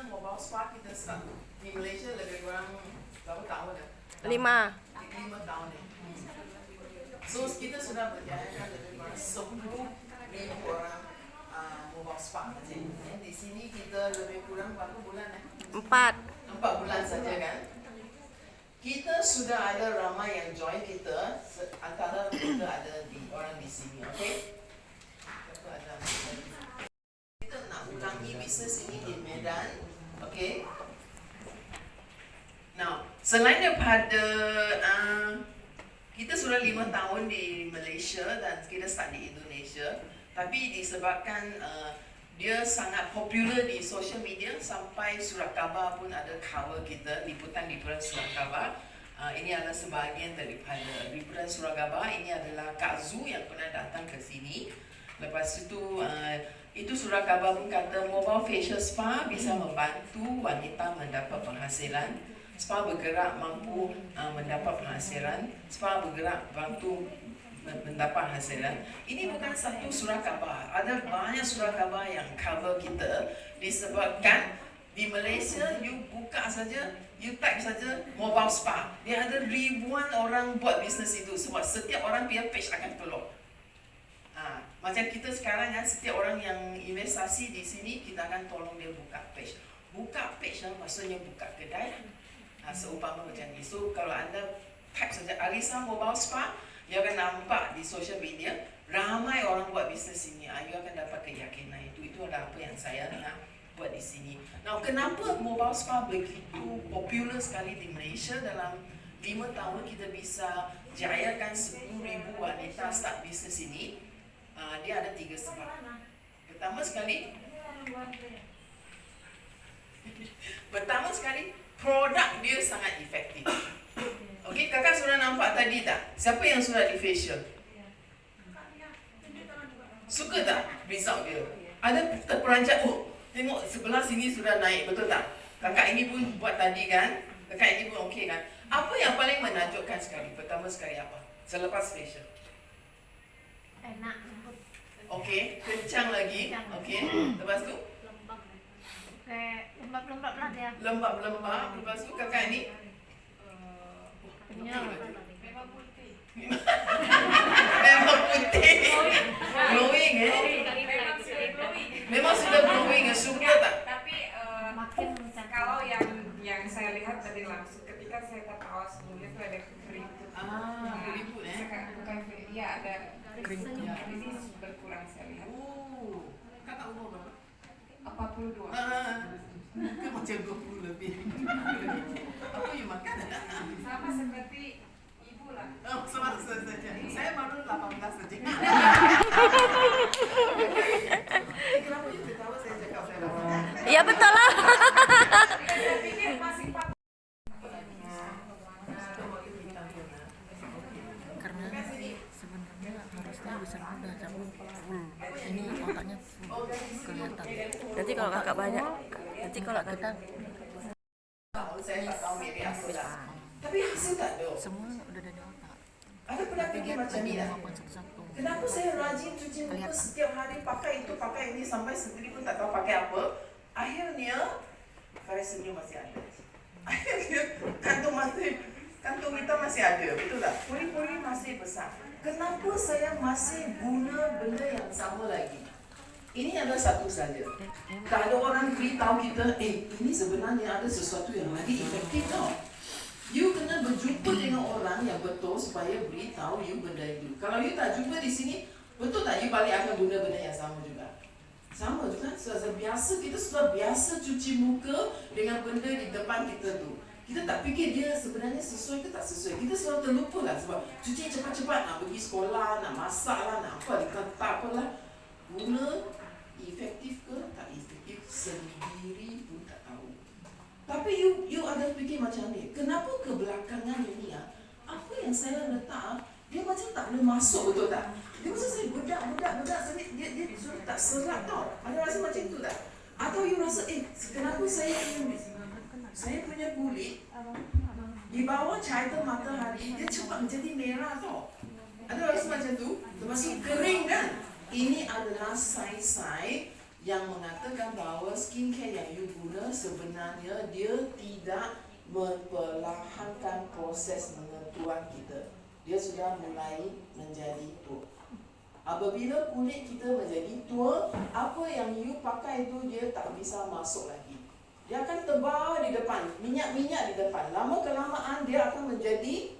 sebenarnya mobile spa kita start di Malaysia lebih kurang berapa tahun dah? 5. 5 tahun ni. So kita sudah berjayakan lebih kurang 10,000 orang mobile spa saja. Di sini kita lebih kurang berapa bulan 4. 4 bulan saja kan. Kita sudah ada ramai yang join kita, antara kita ada orang di sini, okey? Kita nak ulangi bisnes ini di Medan, okey? Now, selain daripada kita sudah 5 tahun di Malaysia dan kita start di Indonesia, tapi disebabkan dia sangat popular di social media sampai surat khabar pun ada cover kita, liputan-liputan surat khabar. Ini adalah sebahagian daripada liputan surat khabar. Ini adalah Kak Zu yang pernah datang ke sini. Lepas itu surat khabar pun kata mobile facial spa bisa membantu wanita mendapat penghasilan. Spa bergerak mampu mendapat penghasilan. Spa bergerak bantu mendapat hasilan. Ini bukan satu surat khabar. Ada banyak surat khabar yang cover kita disebabkan di Malaysia you buka saja, you type saja mobile spa. Dia ada ribuan orang buat bisnes itu sebab setiap orang punya page akan keluar. Macam kita sekarang kan, setiap orang yang investasi di sini kita akan tolong dia buka page. Buka page maksudnya buka kedai. Seumpama macam ni. So kalau anda type saja Alisa Mobile Spa, you akan nampak di social media ramai orang buat bisnes ini. You akan dapat keyakinan itu adalah apa yang saya nak buat di sini. Now, kenapa mobile spa begitu popular sekali di Malaysia? Dalam 5 tahun kita bisa jayakan 10,000 wanita start bisnes ini. Dia ada 3 sebab. Pertama sekali, produk dia sangat efektif. Okey, kakak sudah nampak tadi tak? Siapa yang sudah di facial? Suka tak result dia? Ada terperanjat, tengok sebelah sini sudah naik, betul tak? Kakak ini pun buat tadi kan? Kakak ini pun okey kan? Apa yang paling menakjubkan sekali? Pertama sekali apa? Selepas facial. Enak. Okey, kencang lagi. Okey, lepas tu? Lembab-lembab lah dia. Lembab-lembab. Lepas tu kakak ini? Memang putih. Memang putih. Glowing Memang sudah glowing suka tak? Tapi kalau yang saya lihat tadi langsung ketika saya kata awal sebelumnya itu ada keriput. Keriput Bukan dia ada keriput. Ini berkurang saya lihat. Kakak umur berapa? 42. Kan macam 20 lebih. Apa you makan? Sama seperti ibu lah. Sama saja. Saya baru 18 saja. Kenapa you ketawa saya cakap saya 18? Ya betul lah. Saya pikir masih 40. Karena sebenarnya harusnya bisa mudah cabut full. Ini otaknya full kelihatan. Nanti kalau kakak banyak, nanti kalau kita Saya tak tahu maybe apa dah. Tapi hasil tak ada. Semua udah ada di otak. Ada pernah fikir macam ni dah. Kenapa saya rajin cuci muka setiap hari, pakai itu, pakai ini, sampai sendiri pun tak tahu pakai apa. Akhirnya Faris senyum masih ada. Akhirnya kantung kita masih ada, betul tak? Puri-puri masih besar. Kenapa saya masih guna benda yang sama lagi? Ini adalah satu saja. Tak ada orang beritahu kita, ini sebenarnya ada sesuatu yang lagi efektif tau. You kena berjumpa dengan orang yang betul supaya beritahu you benda itu. Kalau you tak jumpa di sini, betul tak you balik akan guna benda yang sama juga? Sama juga. Kita sudah biasa cuci muka dengan benda di depan kita tu. Kita tak fikir dia sebenarnya sesuai ke tak sesuai. Kita selalu terlupa lah sebab cuci cepat-cepat, nak pergi sekolah, nak masak lah, nak apa, tak apalah. Guna efektif ke tak efektif sendiri pun tak tahu. Tapi you ada fikir macam ni, kenapa kebelakangan ini apa yang saya letak dia macam tak boleh masuk, betul tak? Dia macam saya bedak dia sudah tak serap tau. Ada rasa macam tu tak? Atau you rasa kenapa saya punya kulit di bawah cahaya matahari dia cepat menjadi merah tau. Ada rasa macam tu? Termasuk kering kan? Ini adalah sai-sai yang mengatakan bahawa skincare yang you guna sebenarnya dia tidak memperlahankan proses menentuan kita. Dia sudah mulai menjadi tua. Apabila kulit kita menjadi tua, apa yang you pakai itu dia tak bisa masuk lagi. Dia akan tebal di depan, minyak-minyak di depan. Lama kelamaan dia akan menjadi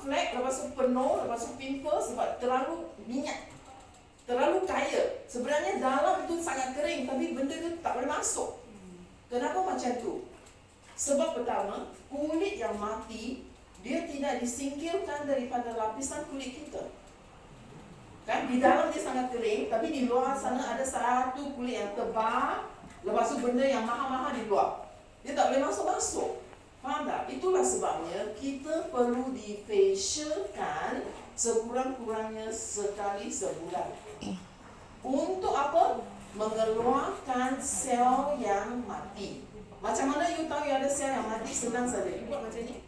flek, lepas tu penuh, lepas tu pimple sebab terlalu minyak, terlalu kaya. Sebenarnya dalam tu sangat kering tapi benda tu tak boleh masuk. Kenapa macam tu? Sebab pertama, kulit yang mati dia tidak disingkirkan daripada lapisan kulit kita. Kan di dalam dia sangat kering tapi di luar sana ada satu kulit yang tebal, lepas tu benda yang mahal-mahal di luar. Dia tak boleh masuk-masuk. Faham tak? Itulah sebabnya kita perlu di-facialkan sekurang-kurangnya sekali sebulan. Untuk apa? Mengeluarkan sel yang mati. Macam mana you tahu you ada sel yang mati? Senang saja. You buat macam ni.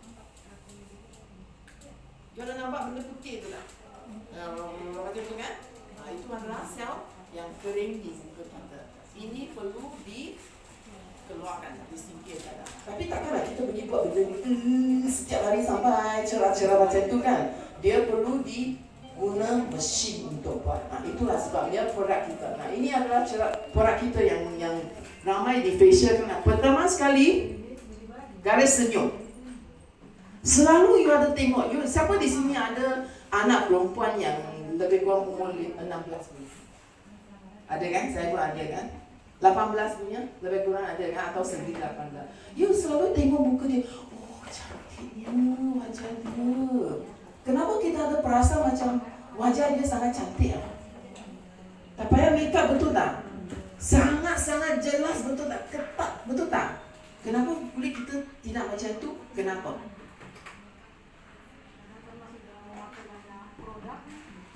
You ada nampak benda putih tu tak? Macam tu kan? Itu adalah sel yang kering di muka kita. Ini perlu dikeluarkan, disingkirkan. Tapi takkanlah kita pergi buat benda ni setiap hari sampai cerah-cerah macam tu kan? Dia perlu diguna mesin untuk buat. Itulah sebabnya produk kita. Ini adalah produk kita yang ramai di facial kan. Pertama sekali, garis senyum. Selalu you ada tengok, siapa di sini ada anak perempuan yang lebih kurang umur 16 bulan? Ada kan? Saya pun ada kan? 18 punya, lebih kurang ada kan? Atau 18. You selalu tengok muka dia, oh cantiknya wajah dia. Kenapa kita ada perasa macam wajah dia sangat cantik? Tak payah make up, betul tak? Sangat-sangat jelas, betul tak? Ketat, betul tak? Kenapa kulit kita tidak macam tu? Kenapa?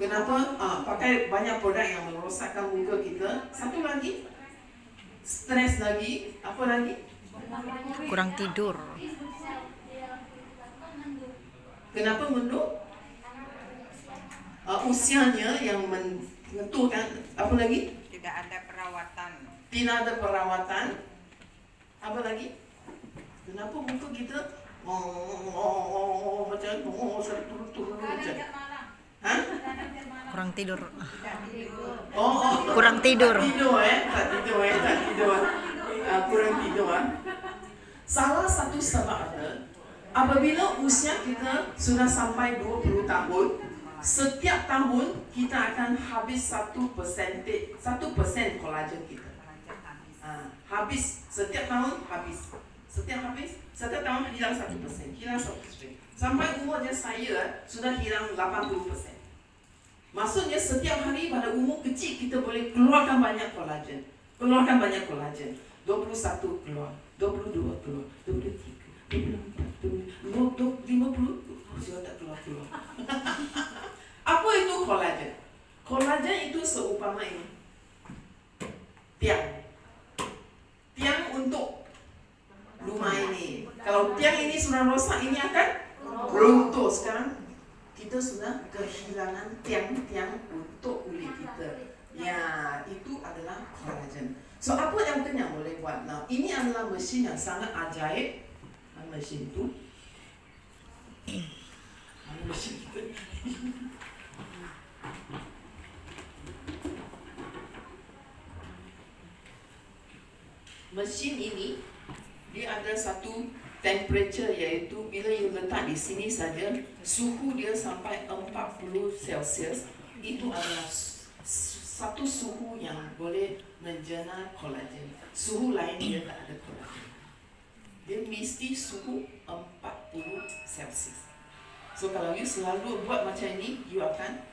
Kenapa? Pakai banyak produk yang merosakkan muka kita. Satu lagi, stres lagi. Apa lagi? Kurang tidur. Kenapa mendung? Usianya yang menentukan. Apa lagi? Tidak ada perawatan. Tidak ada perawatan. Apa lagi? Kenapa muka kita macam turun-turun macam? Hah? Kurang tidur. Kurang tidur. Tak tidur. Kurang tidur. Salah satu sebabnya, apabila usia kita sudah sampai 20 tahun, setiap tahun kita akan habis 1% kolagen kita. Habis, setiap tahun habis. Setiap tahun hilang 1%, hilang 1%. Sampai umurnya saya sudah hilang 80%. Maksudnya setiap hari pada umur kecil kita boleh keluarkan banyak kolagen. 21 keluar, 22 keluar, 23, 24, 50, sudah tak keluar. Apa itu kolagen? Kolagen itu seumpama ini. Tiang untuk rumah ini. Kalau tiang ini sudah rosak, ini akan runtuh. Sekarang kita sudah kehilangan tiang-tiang untuk kulit kita. Ya, itu adalah kolagen. So, apa yang kita boleh buat? Nah, ini adalah mesin yang sangat ajaib. Mesin itu. Mesin kita. Mesin ini dia ada satu temperature, iaitu bila you letak di sini saja suhu dia sampai 40 Celsius. Itu adalah satu suhu yang boleh menjana kolagen. Suhu lain dia tak ada kolagen. Dia mesti suhu 40 Celsius. So kalau you selalu buat macam ini, you akan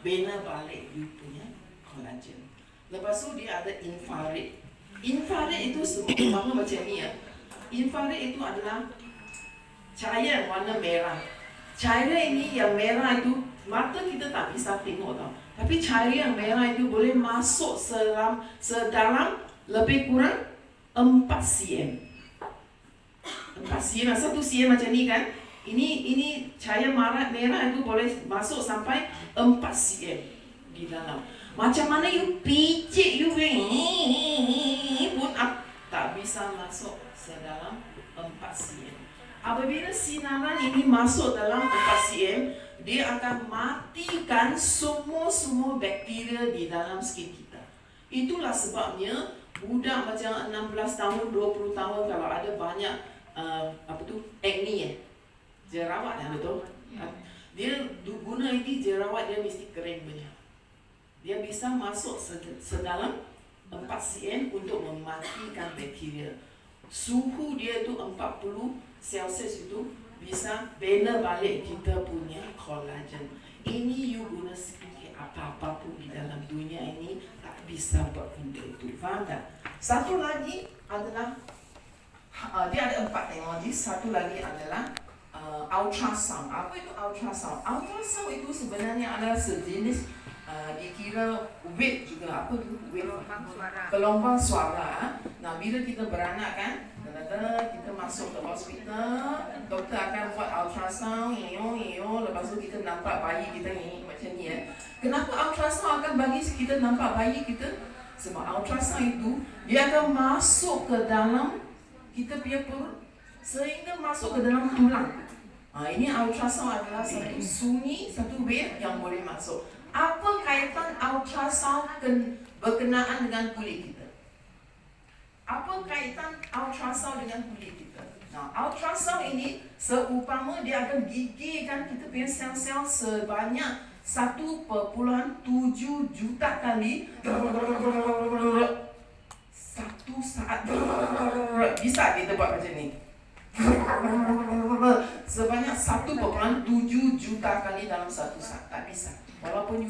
bina balik you punya kolagen. Lepas tu dia ada infrared. Infrared itu seumpama macam ni ya. Infrared itu adalah cahaya yang warna merah. Cahaya ini yang merah itu mata kita tak bisa tengok tau. Tapi cahaya yang merah itu boleh masuk sedalam lebih kurang 4 cm. 4 cm, 1 cm macam ni kan. Ini cahaya merah itu boleh masuk sampai 4 cm di dalam. Macam mana you picit you punya masuk dalam 4 cm, dia akan matikan semua bakteria di dalam skin kita. Itulah sebabnya budak macam 16 tahun, 20 tahun kalau ada banyak acne jerawat betul. Dia guna ini jerawat dia mesti kering punya. Dia bisa masuk sedalam 4 cm untuk mematikan bakteria. Suhu dia itu 40 Celsius itu bisa bina balik kita punya collagen. Ini you guna skincare apa-apa pun di dalam dunia ini tak bisa buat benda itu. Faham tak? Satu lagi adalah dia ada 4 teknologi. Satu lagi adalah ultrasound. Apa itu ultrasound? Ultrasound itu sebenarnya adalah sejenis dikira wave juga. Apa itu wave? Gelombang suara. Nah, bila kita beranak kan, kita masuk ke hospital, doktor akan buat ultrasound, lepas tu kita nampak bayi kita ni macam ni Kenapa ultrasound akan bagi kita nampak bayi kita? Sebab ultrasound itu dia akan masuk ke dalam kita punya perut sehingga masuk ke dalam tulang. Ini ultrasound adalah satu sunyi, satu wave yang boleh masuk. Apa kaitan ultrasound berkenaan dengan kulit kita? Apa kaitan ultrasound dengan kulit kita? Nah, ultrasound ini seumpama dia akan gigitkan kita punya sel-sel sebanyak 1.7 juta kali satu saat. Bisa kita buat macam ni. Sebanyak 1.7 juta kali dalam satu saat. Tak bisa. Walaupun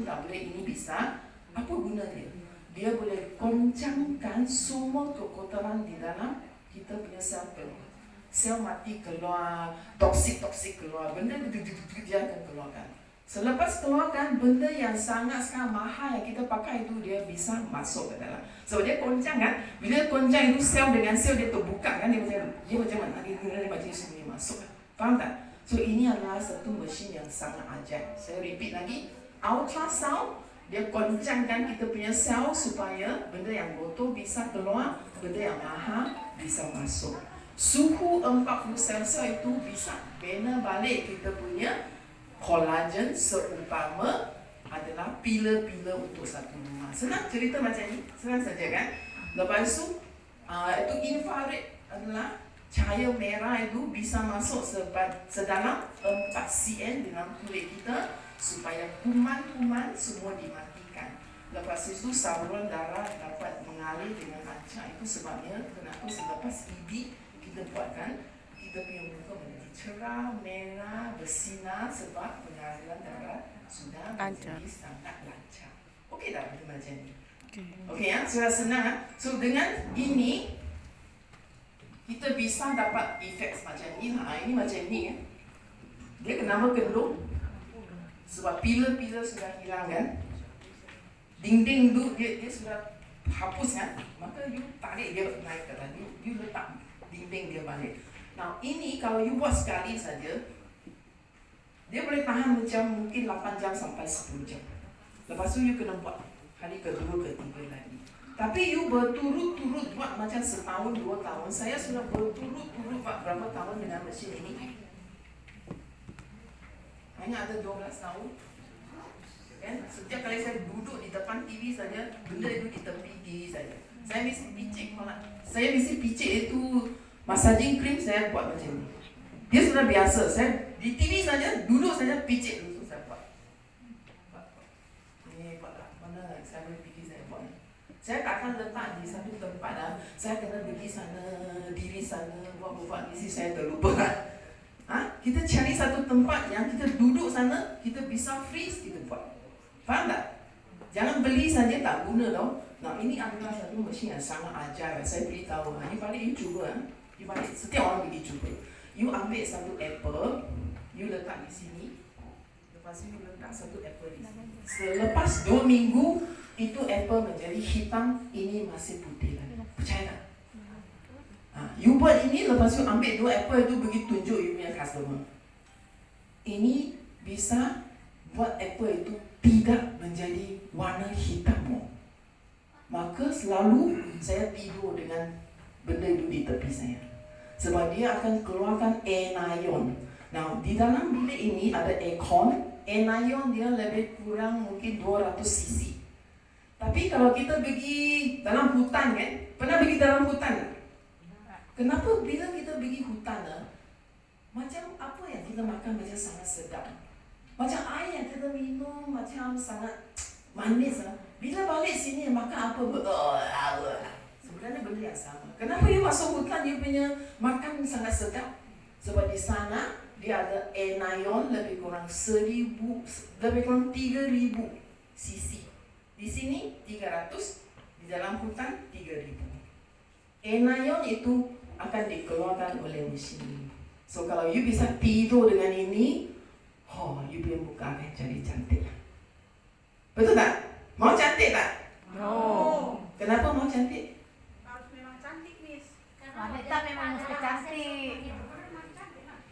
tak boleh, ini bisa. Apa guna dia? Dia boleh goncangkan semua kekotoran di dalam kita punya sel keluar. Sel mati keluar, toksik keluar, benda dia akan keluarkan. Selepas keluarkan, benda yang sangat mahal yang kita pakai itu dia bisa masuk ke dalam. So dia goncang kan? Bila goncang itu sel dengan sel dia terbuka kan? Dia macam mana? Dia macam sini masuk. Faham tak? So ini adalah satu mesin yang sangat ajaib. Saya repeat lagi, ultrasound dia goncangkan kita punya sel supaya benda yang kotor bisa keluar, benda yang mahal bisa masuk. Suhu 40 Celsius itu bisa bina balik kita punya collagen seumpama adalah pilar-pilar untuk satu rumah. Senang cerita macam ni, senang saja kan? Lepas tu, itu infrared adalah cahaya merah itu bisa masuk sedalam 4 cm dalam kulit kita supaya kuman-kuman semua dimatikan. Lepas itu saluran darah dapat mengalir dengan lancar. Itu sebabnya kenapa selepas ED kita buatkan kita punya muka menjadi cerah, merah, bersinar sebab pengaliran darah sudah menjadi sangat lancar. Okey tak macam ni? Okey ya, sudah senang. So dengan ini kita bisa dapat efek macam ni. Ini macam ni ya. Dia kenapa kendung? Sebab pilar-pilar sudah hilang kan, dinding tu dia sudah hapus kan, maka you tarik dia naik ke dalam, you letak dinding dia balik. Nah ini kalau you buat sekali saja, dia boleh tahan macam mungkin 8 jam sampai 10 jam. Lepas tu you kena buat hari kedua, ketiga lagi. Tapi you berturut-turut buat macam setahun, 2 tahun. Saya sudah berturut-turut buat berapa tahun dengan mesin ini? Hanya ada 12 tahun. Kan? Setiap kali saya duduk di depan TV saja, benda itu di tepi TV saja. Saya mesti picit malah. Saya mesti picit itu massaging cream saya buat macam ni. Dia sudah biasa. Saya di TV saja, duduk saja picit dulu saya buat. Ini buatlah. Mana saya boleh fikir saya buat. Saya takkan letak di satu tempat dah. Saya kena pergi sana, diri sana, buat misi saya terlupa. Kita cari satu tempat yang kita duduk sana, kita bisa freeze, kita buat. Faham tak? Jangan beli saja tak guna tau. Nah ini adalah satu mesin yang sangat ajaib. Saya beritahu, you balik you cuba. You balik, setiap orang pergi cuba. You ambil satu apple, you letak di sini. Lepas tu you letak satu apple di sini. Selepas 2 minggu, itu apple menjadi hitam, ini masih putih lagi. Percaya tak? You buat ini, lepas tu ambil 2 apple itu pergi tunjuk you punya customer. Ini bisa buat apple itu tidak menjadi warna hitam. Maka selalu saya tidur dengan benda itu di tepi saya. Sebab dia akan keluarkan anion. Nah, di dalam bilik ini ada aircon, anion dia lebih kurang mungkin 200 cc. Tapi kalau kita pergi dalam hutan kan, pernah pergi dalam hutan tak? Kenapa bila kita pergi hutan macam apa yang kita makan macam sangat sedap. Macam air yang kita minum macam sangat manis. Bila balik sini makan apa sebenarnya benda yang sama. Kenapa you masuk hutan you punya makan sangat sedap? Sebab di sana dia ada anion lebih kurang 1000, lebih kurang 3000 cc. Di sini 300, di dalam hutan 3000. Anion itu akan dikeluarkan oleh mesin ini. So kalau you bisa tidur dengan ini, you punya muka akan jadi cantik. Betul tak? Mau cantik tak? No. Kenapa mau cantik? Harus memang cantik, Miss. Wanita memang mesti cantik.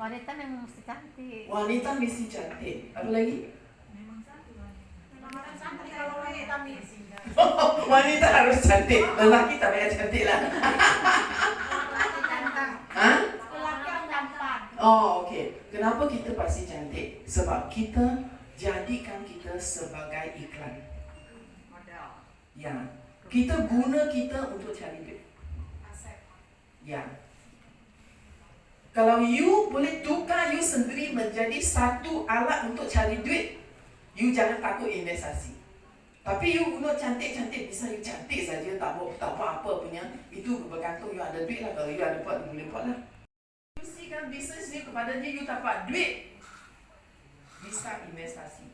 Wanita memang mesti cantik. Wanita mesti cantik. Apa lagi? Memang harus cantik kalau wanita, Miss. Wanita harus cantik. Lelaki tak payah cantik lah. Laki ganteng. Hah? Laki yang gampang. Oh, okey. Kenapa kita pasti cantik? Sebab kita jadikan kita sebagai iklan. Modal. Ya. Kita guna kita untuk cari duit. Aset. Ya. Kalau you boleh tukar you sendiri menjadi satu alat untuk cari duit, you jangan takut investasi. Tapi you guna cantik-cantik, bisa you cantik saja, tak buat apa punya. Itu bergantung you ada duit lah. Kalau you ada buat, you boleh buat lah. You sikan bisnes ni kepada dia, you dapat duit. Bisa investasi.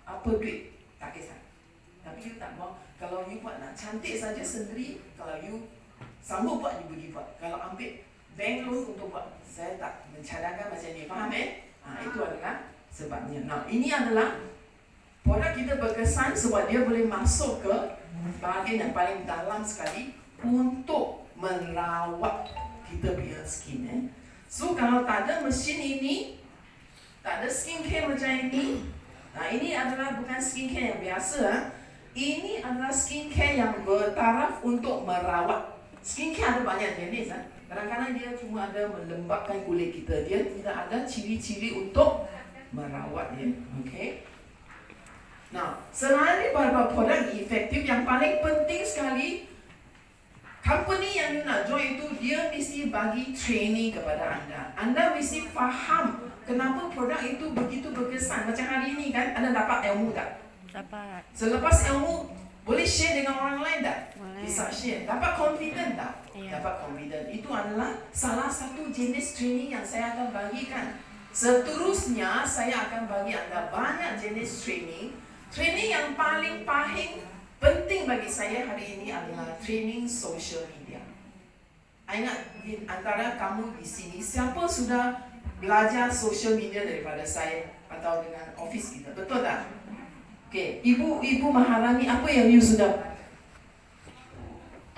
Apa duit? Tak kisah. Tapi you tak mau. Kalau you buat nak cantik saja sendiri, kalau you sanggup buat, you pergi buat. Kalau ambil bank loan untuk buat, saya tak mencadangkan macam ni. Faham itu adalah sebabnya. Nah, ini adalah produk kita berkesan sebab dia boleh masuk ke bahagian yang paling dalam sekali untuk merawat kita punya skin. So, kalau tak ada mesin ini, tak ada skincare macam ini. Nah, ini adalah bukan skincare yang biasa. Ini adalah skincare yang bertaraf untuk merawat. Skincare ada banyak jenis. Kadang-kadang dia cuma ada melembabkan kulit kita. Dia tidak ada ciri-ciri untuk merawat dia. Okay. Nah, selain beberapa produk efektif, yang paling penting sekali, company yang nak join itu, dia mesti bagi training kepada anda. Anda mesti faham kenapa produk itu begitu berkesan. Macam hari ini kan, anda dapat ilmu tak? Dapat. Selepas ilmu, boleh share dengan orang lain tak? Boleh. Bisa share. Dapat confident tak? Ya. Dapat confident. Itu adalah salah satu jenis training yang saya akan bagikan. Seterusnya, saya akan bagi anda banyak jenis training. Training yang paling penting bagi saya hari ini adalah training social media. Ingat, di antara kamu di sini, siapa sudah belajar social media daripada saya atau dengan office kita? Betul tak? Okay, Ibu Maharani, apa yang you sudah?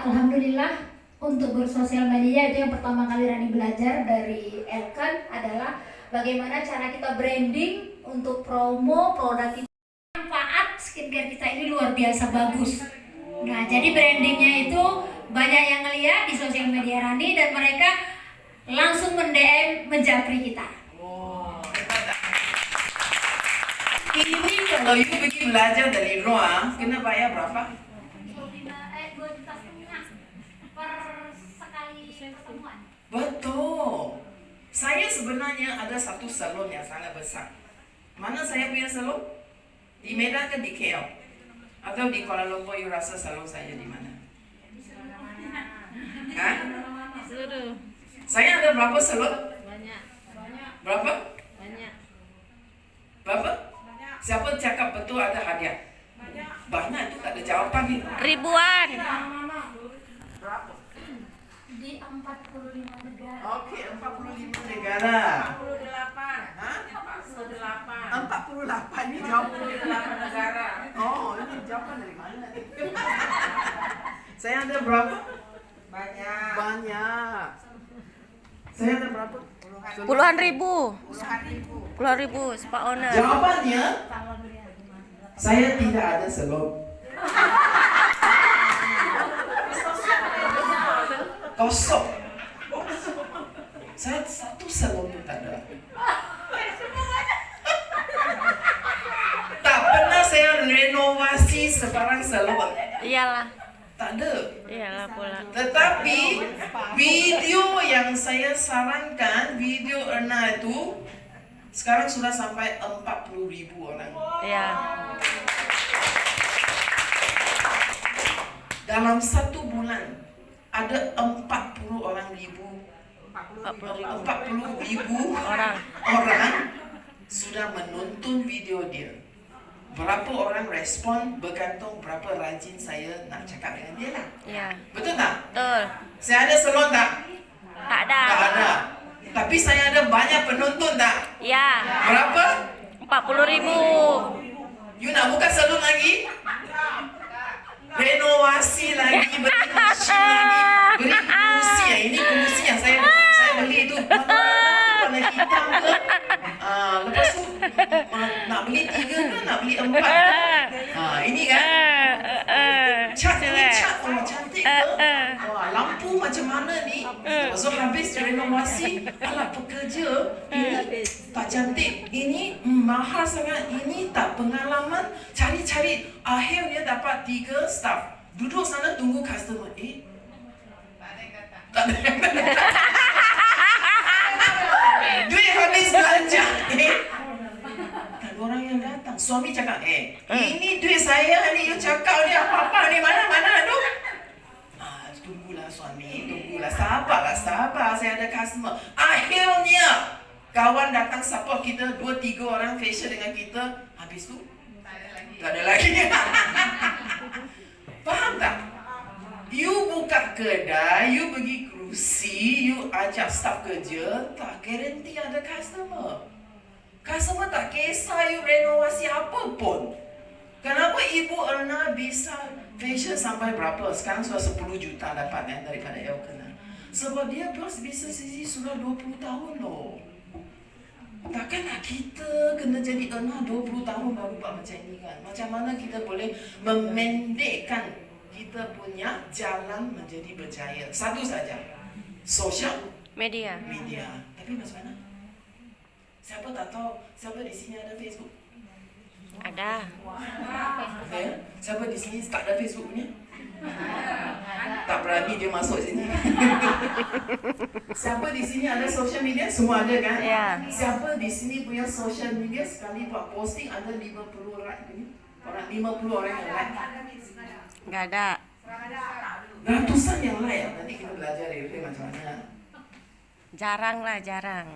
Alhamdulillah, untuk bersosial media itu yang pertama kali Rani belajar dari Elkan adalah bagaimana cara kita branding untuk promo produk kita. Manfaat skincare kita ini luar biasa bagus. Nah, jadi brandingnya itu banyak yang ngeliat di sosial media Rani dan mereka langsung men-DM menjapri kita. Oh, hebat tak? Ini kalau you pergi belajar dari luar, kena bayar berapa? 2,5 juta per sekali pertemuan. Betul. Saya sebenarnya ada satu salon yang sangat besar. Mana saya punya salon? Di Medan ke di KL? Atau di Kuala Lumpur, you rasa salon saya di mana? Hah? Seluruh. Saya ada berapa salon? Banyak. Berapa? Banyak. Berapa? Siapa cakap betul ada hadiah? Banyak itu tak ada jawapan ni. Ribuan. Berapa? Di 45 negara. Okey, 45 negara. 48. Hah? 48. 48 ni jawapan. 48 negara. Oh, ini jawapan dari mana ni? Saya ada berapa? Banyak. Banyak. Saya ada berapa? Puluhan ribu. Puluhan ribu. Puluhan ribu, spa owner. Jawapannya, saya tidak ada salon. Kosong. Saya satu salon pun tak ada. sekarang salon. Iyalah. Tak ada. Iyalah pula. Tetapi video yang saya sarankan, video Erna itu sekarang sudah sampai 40,000 orang. Ya. Dalam 1 bulan ada 40,000 orang sudah menonton video dia. Berapa orang respon bergantung berapa rajin saya nak cakap dengan dia lah. Ya. Betul tak? Betul. Saya ada salon tak? Tak ada. Tak ada. Tapi saya ada banyak penonton tak? Ya. Berapa? 40,000. You nak buka salon lagi? Renovasi lagi, beli mesin lagi, beli kursi. Ini kursi yang saya beli itu warna hitam ke? Lepas tu nak beli 3 ke nak beli 4 ke? Ini kan? Cat ni cat cantik ke? Wah, lampu macam mana ni? Lepas tu habis renovasi, alah pekerja ini tak cantik, ini mahal sangat, ini tak pengalaman, cari-cari, akhirnya dapat 3 staff. Duduk sana tunggu customer. Tak ada yang datang. Duit habis belanja. Tak ada orang yang datang. Suami cakap, ini duit saya ni, you cakap ni apa-apa ni, mana tu? Tunggulah suami, tunggulah. Sabar. Saya ada customer. Akhirnya, kawan datang support kita, 2-3 orang facial dengan kita. Habis tu, tak ada lagi. Faham tak? You buka kedai, you bagi kerusi, you ajak staff kerja, tak garanti ada customer. Customer tak kisah you renovasi apa pun. Kenapa Ibu Erna bisa facial sampai berapa? Sekarang sudah 10 juta dapat daripada Elkan. Sebab dia bisnes ini sudah 20 tahun loh. Takkanlah kita kena jadi Erna 20 tahun baru buat macam ini kan? Macam mana kita boleh memendekkan kita punya jalan menjadi berjaya? Satu saja, social Media. Tapi macam mana? Siapa tak tahu? Siapa di sini ada Facebook? Ada. Okay. Siapa di sini tak ada Facebook punya? Tak berani dia masuk sini. Siapa di sini ada social media? Semua ada kan? Ya. Siapa di sini punya social media sekali buat posting ada 50 like punya? Orang 50 orang yang like. Enggak ada. Ratusan yang like. Nanti kita belajar dari macam mana. Jarang.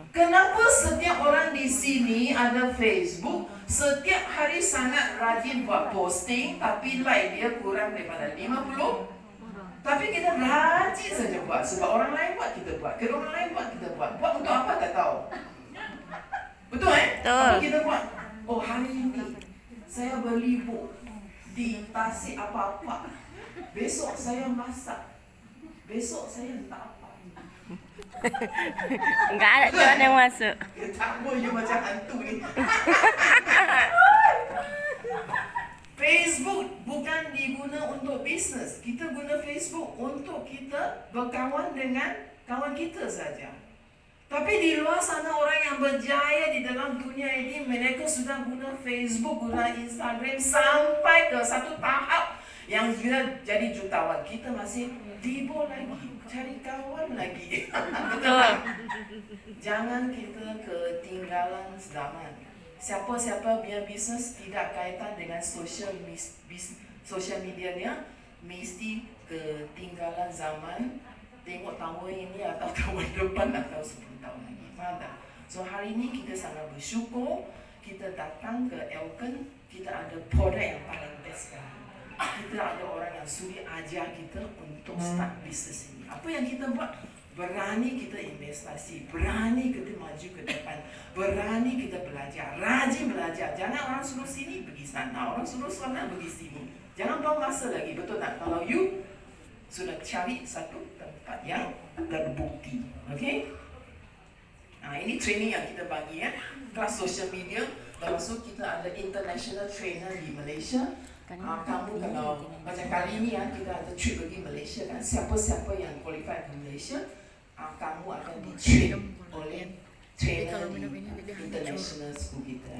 Kenapa setiap orang di sini ada Facebook, setiap hari sangat rajin buat posting, tapi like dia kurang daripada 50? Tapi kita rajin saja buat. Sebab orang lain buat, kita buat. Kalau orang lain buat, kita buat. Buat untuk apa tak tahu. Betul Betul. Apa kita buat? Oh, hari ini saya beli buku di Tasik apa-apa. Besok saya masak. Besok saya tak apa. Enggak ada tuan yang masuk. Tak boleh macam hantu ni. Facebook bukan diguna untuk bisnes. Kita guna Facebook untuk kita berkawan dengan kawan kita saja. Tapi di luar sana orang yang berjaya di dalam dunia ini, mereka sudah guna Facebook, guna Instagram sampai ke satu tahap yang sudah jadi jutawan. Kita masih tiba lagi, cari kawan lagi. Betul. Jangan kita ketinggalan zaman. Siapa-siapa punya bisnes tidak kaitan dengan social medianya, mesti ketinggalan zaman. Tengok tahun ini atau tahun depan atau 10 tahun lagi. Faham tak? So hari ini kita sangat bersyukur kita datang ke Elkan, kita ada produk yang paling best sekarang. Kita ada orang yang sudi ajar kita untuk start bisnes ini. Apa yang kita buat? Berani kita investasi, berani kita maju ke depan, berani kita belajar, rajin belajar. Jangan orang suruh sini pergi sana, orang suruh sana pergi sini. Jangan buang masa lagi, betul tak? Kalau you sudah cari satu tempat yang terbukti, okay? Nah, ini training yang kita bagi ya, kelas social media. Lepas tu kita ada international trainer di Malaysia. Kamu kalau macam kali ini ya, kita ada trip pergi Malaysia kan. Siapa-siapa yang qualify ke Malaysia, kamu akan di-train oleh trainer di international school kita.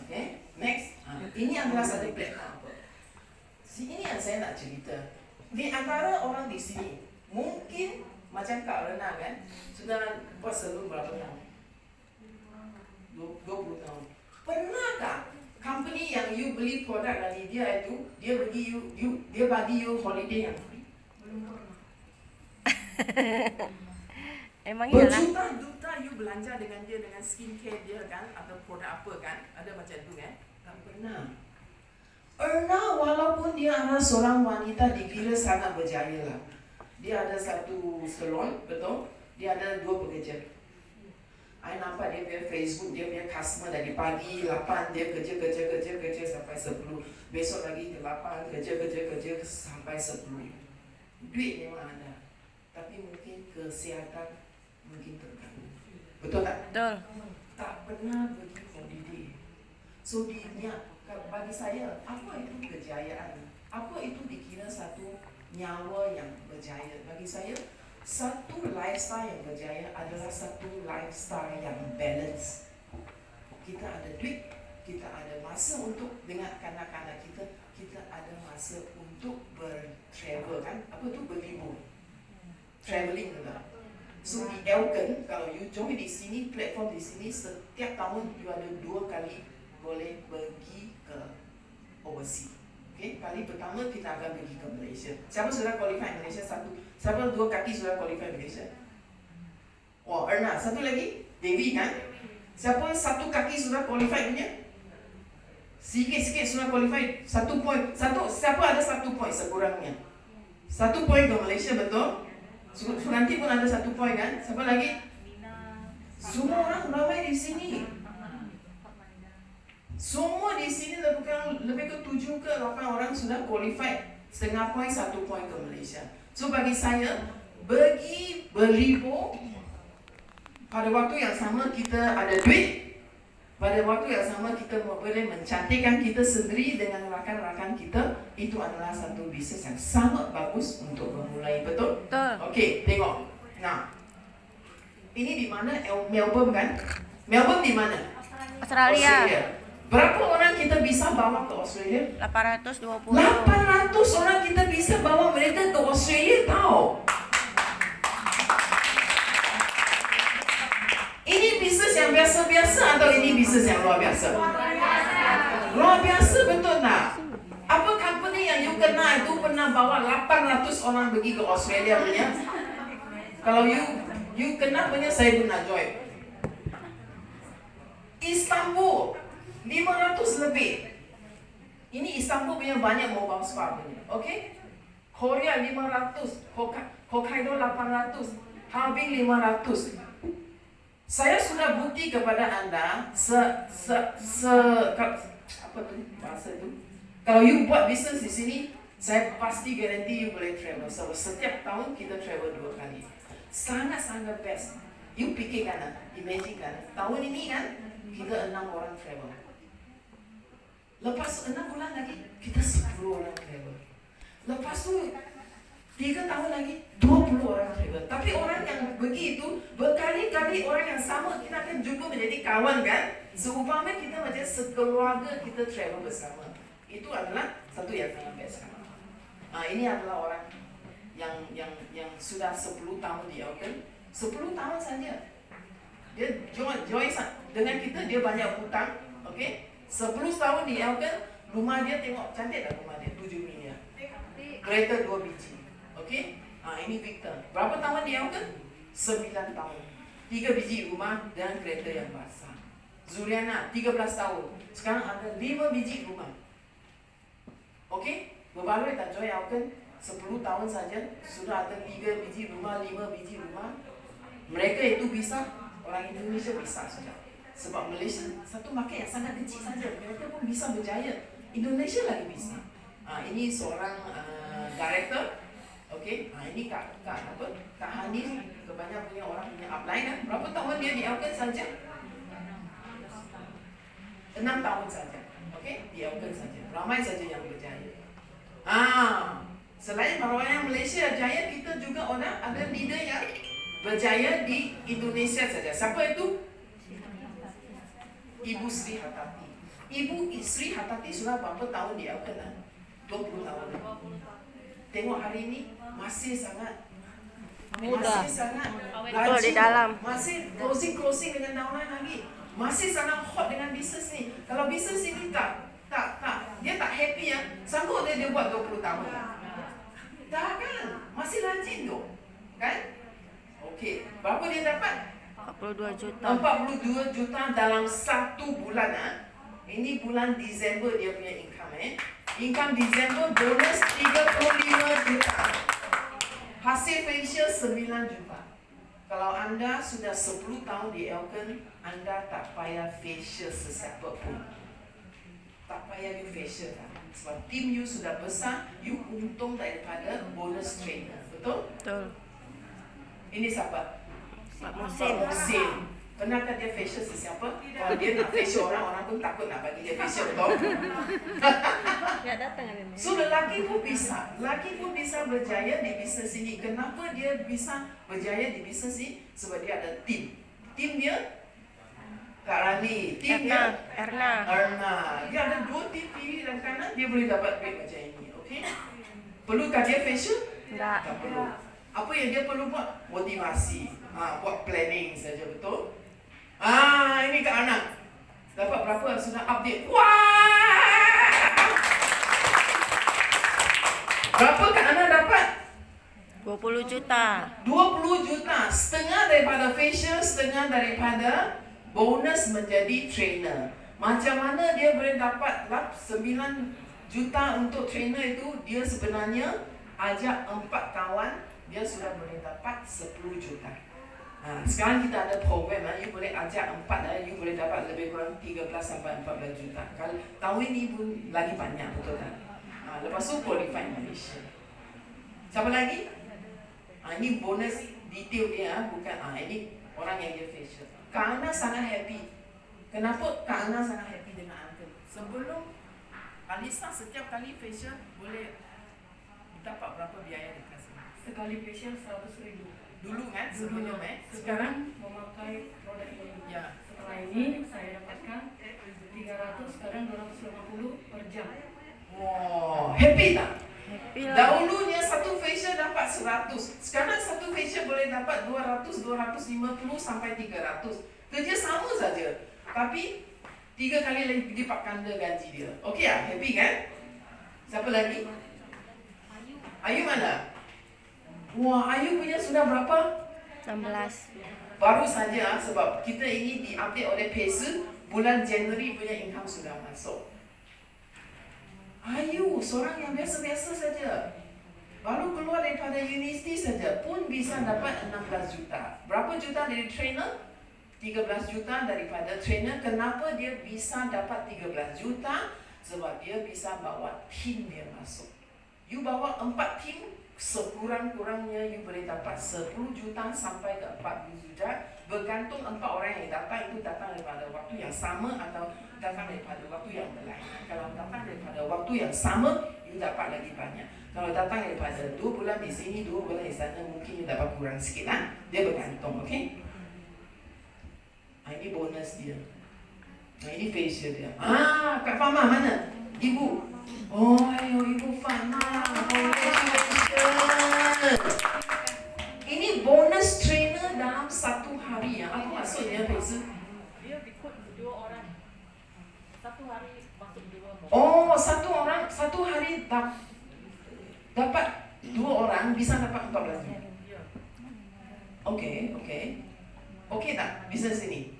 Okay, next. Ini adalah satu platform. Ini yang saya nak cerita. Di antara orang di sini, mungkin macam Kak Rena kan, sudah buat salon berapa tahun? 20 tahun. Pernahkah company yang you beli produk dari dia itu, dia bagi you holiday yang free? Emang iyalah. Berjuta-juta you belanja dengan dia, dengan skincare dia kan, atau produk apa kan, ada macam tu kan? Tak pernah. Erna walaupun dia adalah seorang wanita dikira sangat berjaya lah. Dia ada satu salon, betul? Dia ada 2 pekerja. I nampak dia punya Facebook, dia punya customer dari pagi 8 dia kerja sampai 10. Besok lagi ke 8 kerja sampai 10. Duit memang ada. Tapi mungkin kesihatan mungkin terganggu. Betul tak? Betul. Tak pernah pergi holiday. So bagi saya, apa itu kejayaan? Apa itu dikira satu nyawa yang berjaya? Bagi saya, satu lifestyle yang berjaya adalah satu lifestyle yang balance. Kita ada duit, kita ada masa untuk dengan kanak-kanak kita, kita ada masa untuk bertravel kan? Apa tu berlibur? Travelling juga. So di Elgin, kalau you join di sini, platform di sini, setiap tahun you ada 2 kali boleh pergi ke overseas. Okay, kali pertama kita akan pergi ke Malaysia. Siapa sudah qualify Malaysia? Satu. Siapa 2 kaki sudah qualify Malaysia? Oh, Erna. Satu lagi? Devi kan? Siapa 1 kaki sudah qualify punya? Sikit-sikit sudah qualify. 1 point. Siapa ada 1 point sekurangnya? 1 point ke Malaysia, betul? Nanti pun ada 1 point kan? Siapa lagi? Semua orang ramai di sini. Semua di sini lebih ke 7 ke 8 orang sudah qualified. Setengah point, 1 point ke Malaysia. So bagi saya, pergi berlibur, pada waktu yang sama kita ada duit, pada waktu yang sama kita boleh mencantikkan kita sendiri dengan rakan-rakan kita, itu adalah satu bisnes yang sangat bagus untuk memulai, betul? Betul. Okey, tengok. Nah, ini di mana? Melbourne kan? Melbourne di mana? Australia. Berapa orang kita bisa bawa ke Australia? 820. 800 orang kita bisa bawa mereka ke Australia, tahu? Ini bisnes yang biasa-biasa atau ini bisnes yang luar biasa? Luar biasa, betul tak? Apa company yang you kenal itu pernah bawa 800 orang pergi ke Australia punya? Kalau you kenal punya, saya pun nak join. Istanbul 500 lebih. Ini Istanbul punya banyak mobile spa punya. Okay? Korea 500, Hokkaido 800, Harbin 500. Saya sudah bukti kepada anda apa tu bahasa tu? Kalau you buat bisnes di sini, saya pasti garanti you boleh travel. So, setiap tahun kita travel 2 kali. Sangat-sangat best. You fikirkan, imagine kan, tahun ini kan kita 6 orang travel. Lepas 6 bulan lagi, kita 10 orang travel. Lepas tu, 3 tahun lagi, 20 orang travel. Tapi orang yang begitu, berkali-kali orang yang sama, kita akan jumpa menjadi kawan kan? Seumpama kita macam sekeluarga kita travel bersama. Itu adalah satu yang sangat best. Ini adalah orang yang sudah 10 tahun di Elgin. 10 tahun saja. Dia join dengan kita, dia banyak hutang. Okay? 10 tahun di Elgin, rumah dia tengok cantik tak rumah dia? 7 miliar. Kereta 2 biji. Okay? Ini Victor. Berapa tahun di Elgin? 9 tahun. 3 biji rumah dan kereta yang basah. Zuliana 13 tahun. Sekarang ada 5 biji rumah. Okay? Berbaloi tak join Elgin? 10 tahun saja sudah ada 3 biji rumah, 5 biji rumah. Mereka itu bisa, orang Indonesia bisa sudah. Sebab Malaysia satu market yang sangat kecil saja, mereka pun bisa berjaya. Indonesia lagi bisa. Ini seorang director, okay. Ini Kak Hanif, kebanyakan punya orang punya upline kan. Berapa tahun dia di Elgin saja? 6 tahun saja, okay. Di Elgin saja, ramai saja yang berjaya. Selain orang yang Malaysia jaya, kita juga ada leader yang berjaya di Indonesia saja. Siapa itu? Ibu Sri Hatati. Ibu Sri Hatati sudah berapa tahun di Elgin? 20 20 tahun. Tengok hari ini masih sangat Muda. masih sangat Betul, di dalam. masih closing dengan downline lagi, masih sangat hot dengan bisnes ni. Kalau bisnes ini dia tak happy ya, sanggup dia buat 20 tahun. Tak kan, masih rajin tu, kan? Okey, berapa dia dapat? 42 juta. 42 juta dalam 1 bulan Ini bulan Disember dia punya income Income Disember bonus 35 juta. Hasil facial 9 juta. Kalau anda sudah 10 tahun di Elkan, anda tak payah facial sesiapa pun. Tak payah you facial kan? Sebab tim you sudah besar, you untung daripada bonus trainer. Betul? Betul. Ini siapa? Pak Musin. Musin. Pernahkah dia facial sesiapa? Kalau dia nak facial orang, orang pun takut nak bagi dia facial, betul? Ya datang ada ni. So lelaki pun bisa berjaya di bisnes ini. Kenapa dia bisa berjaya di bisnes ini? Sebab dia ada tim. Tim dia Kak Rani, tim dia Erna. Dia ada 2 tim kiri dan kanan, dia boleh dapat duit macam ini, okey? Perlukah dia facial? Enggak. Tak perlu. Apa yang dia perlu buat? Motivasi. Buat planning saja, betul? Ini Kak Ana. Dapat berapa sudah update? Wah! Berapa Kak Ana dapat? 20 juta. 20 juta. Setengah daripada facial, setengah daripada bonus menjadi trainer. Macam mana dia boleh dapat 9 juta untuk trainer itu? Dia sebenarnya ajak 4 kawan, dia sudah boleh dapat 10 juta. Sekarang kita ada program, you boleh ajak 4, you boleh dapat lebih kurang 13 sampai 14 juta. Kalau tahun ini pun lagi banyak, betul tak? Lepas tu qualify Malaysia. Siapa lagi? Ini bonus detail dia, bukan ini orang yang dia facial. Kak Ana sangat happy. Kenapa Kak Ana sangat happy dengan uncle? Sebelum Alisa setiap kali facial boleh dapat berapa biaya dekat sini? Sekali facial 100.000. Dulu kan sebelum Sekarang memakai produk ini. ya. Setelah ini saya dapatkan 300, sekarang 250 per jam. Wow, happy tak? Happy lah. Dahulunya satu facial dapat 100. Sekarang satu facial boleh dapat 200, 250 sampai 300. Kerja sama saja. Tapi 3 kali lipat ganda gaji dia. Okey ah, happy kan? Siapa lagi? Ayu mana? Wah, Ayu punya sudah berapa? 16. Baru saja sebab kita ini diupdate oleh Pacer, bulan Januari punya income sudah masuk. Ayu, seorang yang biasa-biasa saja. Baru keluar daripada universiti saja pun bisa dapat 16 juta. Berapa juta dari trainer? 13 juta daripada trainer. Kenapa dia bisa dapat 13 juta? Sebab dia bisa bawa tim dia masuk. You bawa 4 tim, sekurang-kurangnya you boleh dapat 10 juta sampai ke 40 juta. Bergantung 4 orang yang datang itu datang daripada waktu yang sama atau datang daripada waktu yang berlainan. Kalau datang daripada waktu yang sama, you dapat lagi banyak. Kalau datang daripada 2 bulan di sini, 2 bulan di sana, mungkin you dapat kurang sikit lah. Dia bergantung, okey? Ini bonus dia. Ini facial dia. Kak Fama mana? Ibu. Oh, Ibu Fama. Congratulations. Ini bonus trainer dalam 1 hari ya. Apa maksudnya, facial? Dia ikut 2 orang. 1 hari masuk 2 orang. Oh, 1 orang 1 hari dapat 2 orang bisa dapat 14 juta. Okey. Okey tak bisnes ini?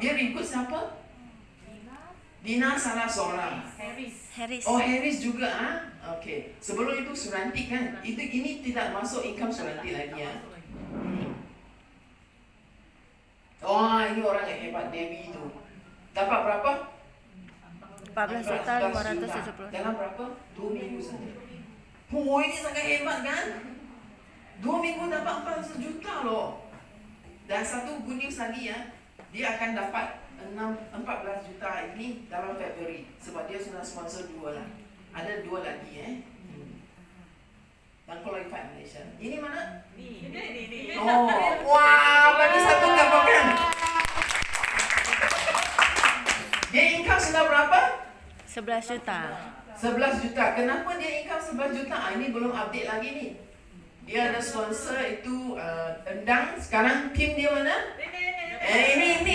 Dia recruit siapa? Dina salah seorang. Harris. Oh, Harris juga Okey. Sebelum itu Suranti kan? Ini tidak masuk income Suranti lagi ya. Oh, ini orang yang hebat, Debbie itu. Dapat berapa? 14 juta 570. Dalam berapa? 2 minggu saja. Oh, ini sangat hebat kan? 2 minggu dapat 14 juta loh. Dan satu good news lagi ya, dia akan dapat 14 juta ini dalam Februari. Sebab dia sudah sponsor 2 lah. Ada 2 lagi yang qualified Malaysia. Ini mana? Ini. Oh, wah, bagi satu gapakan. Dia income sudah berapa? 11 juta. 11 juta. Kenapa dia income 11 juta? Ini belum update lagi ni. Dia ada sponsor itu Endang. Sekarang tim dia mana? Ini.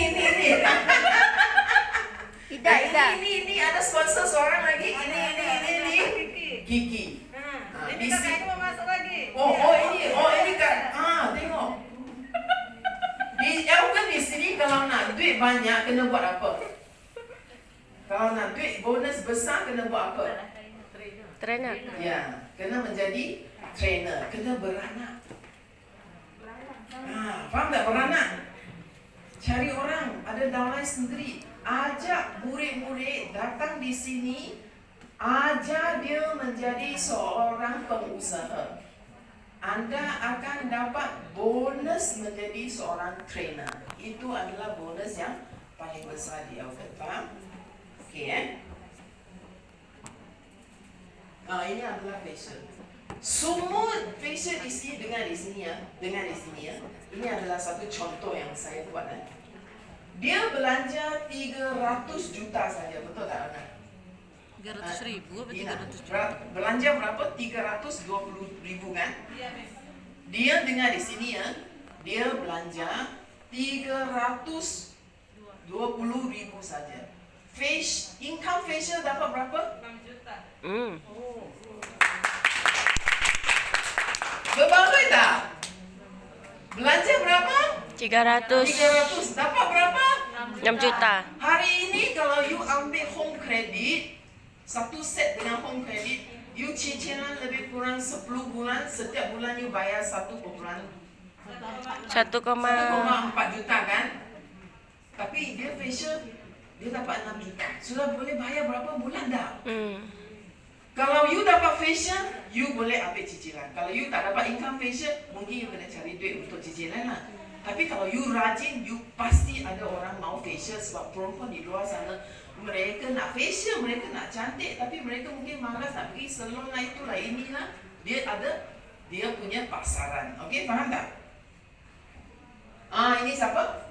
Ini ada sponsor seorang lagi. Ini. Kiki. Ini kakak itu mau masuk lagi. Ini kan. Tengok. Di Elkan di sini kalau nak duit banyak kena buat apa? Kalau nak duit bonus besar kena buat apa? Trainer. Ya, kena menjadi trainer, kena beranak. Faham tak beranak? Cari orang, ada downline sendiri. Ajak murid-murid datang di sini, ajar dia menjadi seorang pengusaha. Anda akan dapat bonus menjadi seorang trainer. Itu adalah bonus yang paling besar di Elkan. Faham? Okey ini adalah fashion. Semua fashion di sini dengar di sini ya. Ini adalah satu contoh yang saya buat. Dia belanja 300 juta saja, betul tak Ana? 300.000 apa Iya. 300 juta? Belanja berapa? 320.000 kan? Dia dengar di sini ya. Dia belanja 320.000 saja. Income facial dapat berapa? 6 juta. Berbaloi tak? Belanja berapa? 300. Dapat berapa? 6 juta. Hari ini kalau you ambil home credit, satu set dengan home credit, you cicilan lebih kurang 10 bulan, setiap bulan you bayar 1,4 juta kan? Tapi dia facial, dia dapat 6 juta. Sudah boleh bayar berapa bulan dah? Kalau you dapat facial, you boleh ambil cicilan. Kalau you tak dapat income facial, mungkin you kena cari duit untuk cicilan lah. Tapi kalau you rajin, you pasti ada orang mau facial sebab perempuan di luar sana mereka nak facial, mereka nak cantik, tapi mereka mungkin malas nak pergi salon lah itulah inilah. Dia punya pasaran. Okey, faham tak? Ini siapa?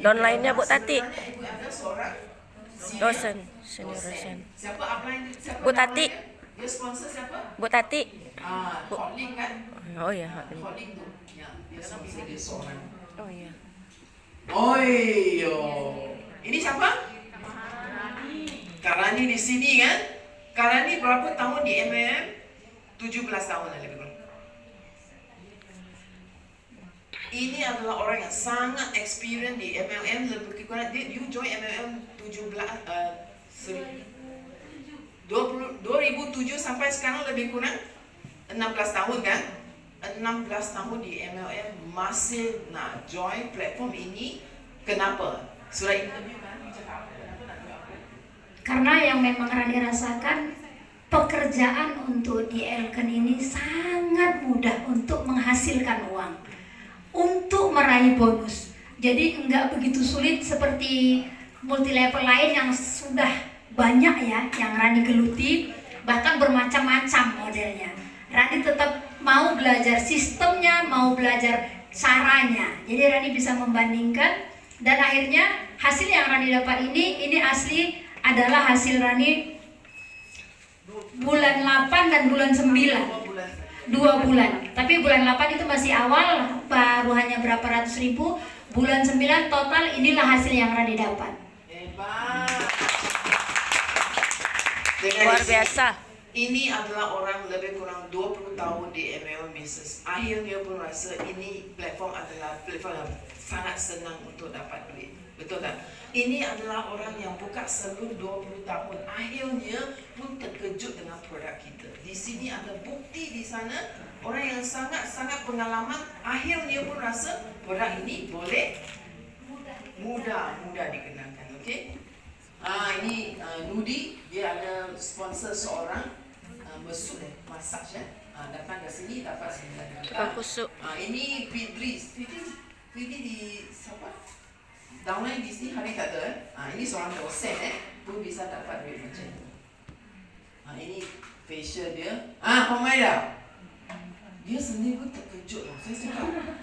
Downline-nya Bu Tati. Ibu ada seorang Dosen, senior dosen. Siapa upline? Siapa Bu Tati. Dia sponsor siapa? Bu Tati. Hotlink kan? Oh ya. Hotlink tu. Ya, dia sponsor dia seorang. Oh ya. Ini siapa? Karani di sini kan? Karani berapa tahun di MLM? 17 tahun lah lebih kurang. Ini adalah orang yang sangat experience di MLM lebih kurang. You join MLM 2007 sampai sekarang lebih kurang 16 tahun kan? 16 tahun di MLM masih nak join platform ini. Kenapa? Sudah interview kan? Karena yang memang Rani rasakan, pekerjaan untuk di Elkan ini sangat mudah untuk menghasilkan uang, untuk meraih bonus. Jadi enggak begitu sulit seperti multi level lain yang sudah banyak ya, yang Rani geluti, bahkan bermacam-macam modelnya. Rani tetap mau belajar sistemnya, mau belajar caranya. Jadi Rani bisa membandingkan, dan akhirnya hasil yang Rani dapat ini asli adalah hasil Rani bulan 8 dan bulan 9. 2 bulan. Tapi bulan 8 itu masih awal, baru hanya berapa ratus ribu. Bulan 9 total inilah hasil yang Rani dapat. Hebat. Luar biasa. Ini adalah orang lebih kurang 20 tahun di MLM business. Akhirnya pun rasa ini platform adalah platform yang sangat senang untuk dapat duit. Betul tak? Ini adalah orang yang buka salon 20 tahun. Akhirnya pun terkejut dengan produk kita. Di sini ada bukti di sana. Orang yang sangat-sangat pengalaman. Akhirnya pun rasa produk ini boleh mudah digunakan. Okey? Ini Nudi. Dia ada sponsor seorang massage ya. Datang ke sini dapat 9 juta. Kusuk. Ini Fitri di siapa? Downline di sini hari tak ada. Ini seorang dosen pun bisa dapat duit macam ni. Ini facial dia. Humaira. Dia sendiri pun terkejut lah. Saya cakap,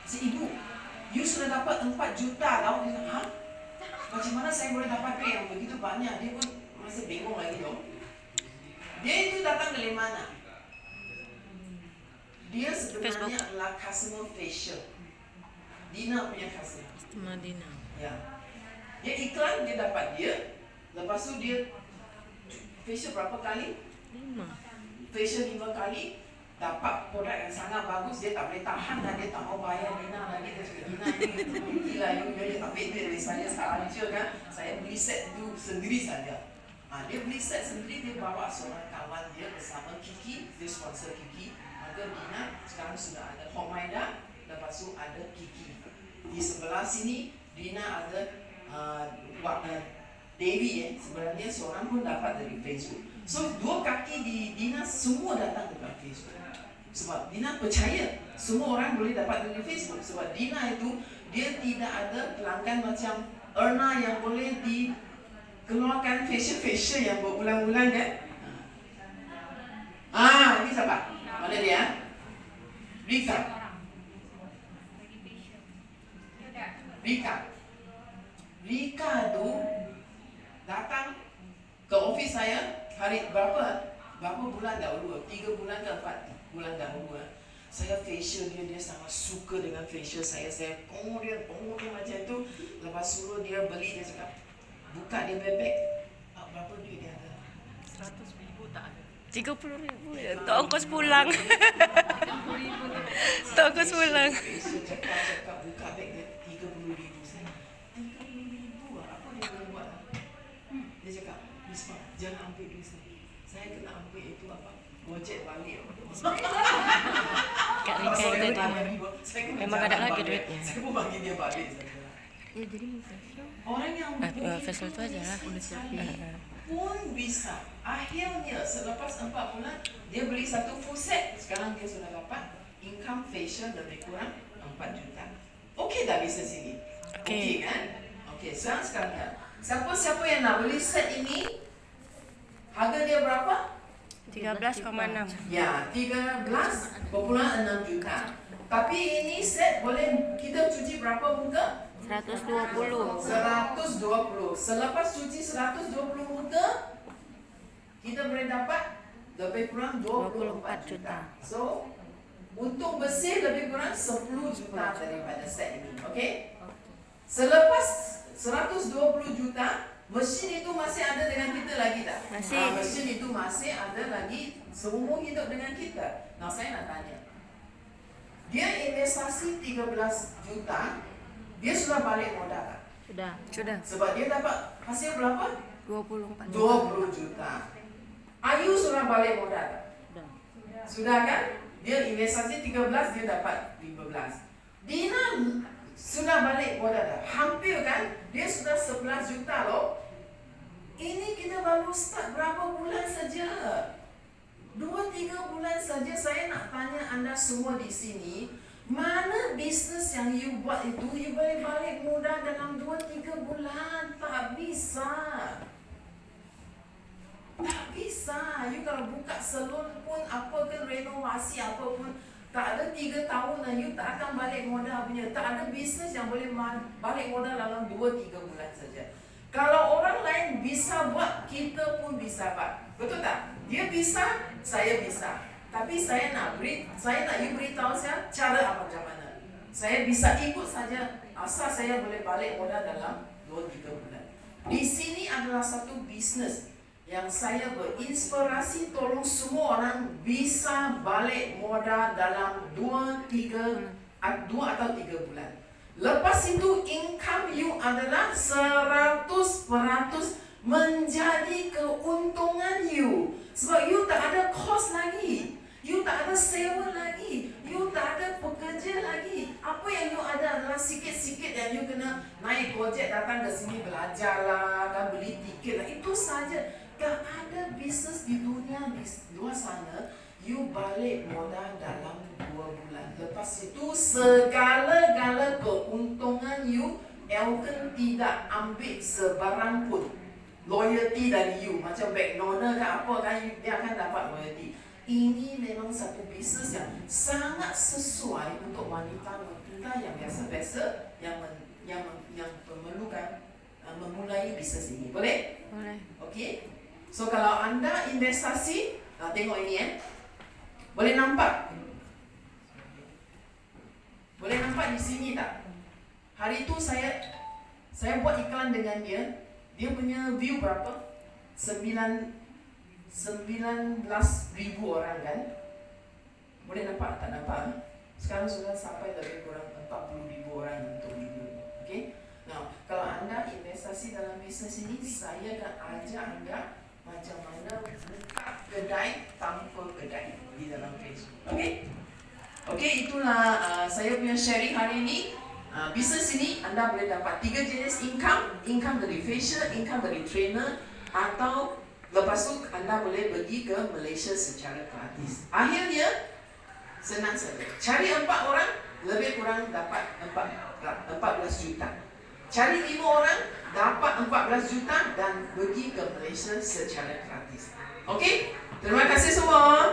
si ibu, you sudah dapat 4 juta tau. Dia cakap, macam mana saya boleh dapat duit yang begitu banyak? Dia pun masih bingung lagi dong. Dia itu datang dari mana? Dia sebenarnya adalah customer facial. Dina punya customer. Madinah. Ya. Dia iklan, dia dapat dia. Lepas tu dia facial berapa kali? 5. Facial 5 kali. Dapat produk yang sangat bagus, dia tak boleh tahan dan dia tak mau bayar Dina lagi. Dia cakap, Dina ini gila, dia ambil duit dari saya sahaja kan. Saya beli set itu sendiri saja. Dia beli set sendiri, dia bawa seorang kawan dia bersama Kiki, dia sponsor Kiki. Maka Dina sekarang sudah ada Homaida, lepas tu ada Kiki. Di sebelah sini Dina ada Devi sebenarnya seorang pun dapat dari Facebook. So dua kaki di Dina semua datang dari Facebook. Sebab Dina percaya semua orang boleh dapat dari Facebook. Sebab Dina itu dia tidak ada pelanggan macam Erna yang boleh dikeluarkan facial yang berulang-ulang kan. Ini siapa? Mana dia? Rika. Rika tu datang ke office saya hari berapa bulan dahulu, 3 bulan ke 4 bulan dahulu. Saya facial dia sangat suka dengan facial saya kongol dia macam tu. Lepas suruh dia beli, dia cakap buka dia bebek, berapa duit dia ada? 100,000 tak ada. 30,000 ya. Untuk ongkos pulang. Untuk ongkos pulang. Facial cakap buka beg dia 30,000. Saya 30,000 apa dia boleh buat? Dia cakap, Risma, jangan ambil duit saya kena ambil itu apa? Gojek balik. Kak Rika itu dia. Memang ada lagi duitnya. Saya pun bagi dia balik saja. Ya jadi mau facial. Orang yang facial tu aja lah. pun bisa. Akhirnya selepas 4 bulan dia beli satu full set. Sekarang dia sudah dapat income facial lebih kurang 4 juta. Okey dah bisnes ini? Okey kan? Okey, sekarang siapa yang nak beli set ini? Harga dia berapa? 13,6. Ya, 13,6 juta. Tapi ini set boleh kita cuci berapa muka? 120. 120. Selepas cuci 120 muka, kita boleh dapat lebih kurang 24 juta. So, untung bersih lebih kurang 10 juta daripada set ini. Okey? Selepas 120 juta, mesin itu masih ada dengan kita lagi tak? Masih. Mesin itu masih ada lagi seumur hidup dengan kita. Nah, saya nak tanya. Dia investasi 13 juta, dia sudah balik modal tak? Sudah. Sebab dia dapat hasil berapa? 24 20 juta. Ayu sudah balik modal tak? Sudah kan? Dia investasi 13, dia dapat 15. Dina sudah balik modal dah. Hampir kan? Dia sudah 11 juta loh. Ini kita baru start berapa bulan saja. 2-3 bulan saja. Saya nak tanya anda semua di sini, mana bisnes yang you buat itu, you boleh balik modal dalam 2-3 bulan? Tak bisa. Tak bisa. You kalau buka salon pun, apa ke renovasi apa pun, tak ada 3 tahun dan you tak akan balik modal punya. Tak ada bisnes yang boleh balik modal dalam 2-3 bulan saja. Kalau orang lain bisa buat, kita pun bisa buat. Betul tak? Dia bisa, saya bisa. Tapi saya nak you beritahu saya cara macam mana. Saya bisa ikut saja, asal saya boleh balik modal dalam 2-3 bulan. Di sini adalah satu bisnes yang saya berinspirasi tolong semua orang bisa balik modal dalam 2 atau 3 bulan. Lepas itu income you adalah 100% menjadi keuntungan you. Sebab you tak ada cost lagi, you tak ada sewa lagi, you tak ada pekerja lagi. Apa yang you ada adalah sikit-sikit yang you kena naik Gojek datang ke sini belajar lah, kan beli tiket lah. Itu saja. Tak ada bisnes di dunia di luar sana you balik modal dalam 2 bulan. Lepas itu segala-gala keuntungan you, Elkan tidak ambil sebarang pun loyalty dari you. Macam McDonald ke apa kan, dia akan dapat loyalty. Ini memang satu bisnes yang sangat sesuai untuk wanita-wanita yang biasa-biasa yang memerlukan memulai bisnes ini. Boleh? Boleh. Okey. So kalau anda investasi, tengok ini boleh nampak? Boleh nampak di sini tak? Hari itu saya buat iklan dengan dia. Dia punya view berapa? 19,000 orang kan? Boleh nampak tak nampak? Sekarang sudah sampai lebih kurang 40,000 orang untuk video. Okey? Nah, kalau anda investasi dalam bisnes ini, saya akan ajak anda macam mana buka kedai tanpa kedai di dalam Facebook. Okey? Okey, itulah saya punya sharing hari ini. Bisnes ini anda boleh dapat 3 jenis income. Income dari facial, income dari trainer, atau lepas tu anda boleh pergi ke Malaysia secara gratis. Akhirnya senang saja. Cari 4 orang, lebih kurang dapat 14 juta. Cari 5 orang, dapat 14 juta dan pergi ke Malaysia secara gratis. Okey? Terima kasih semua.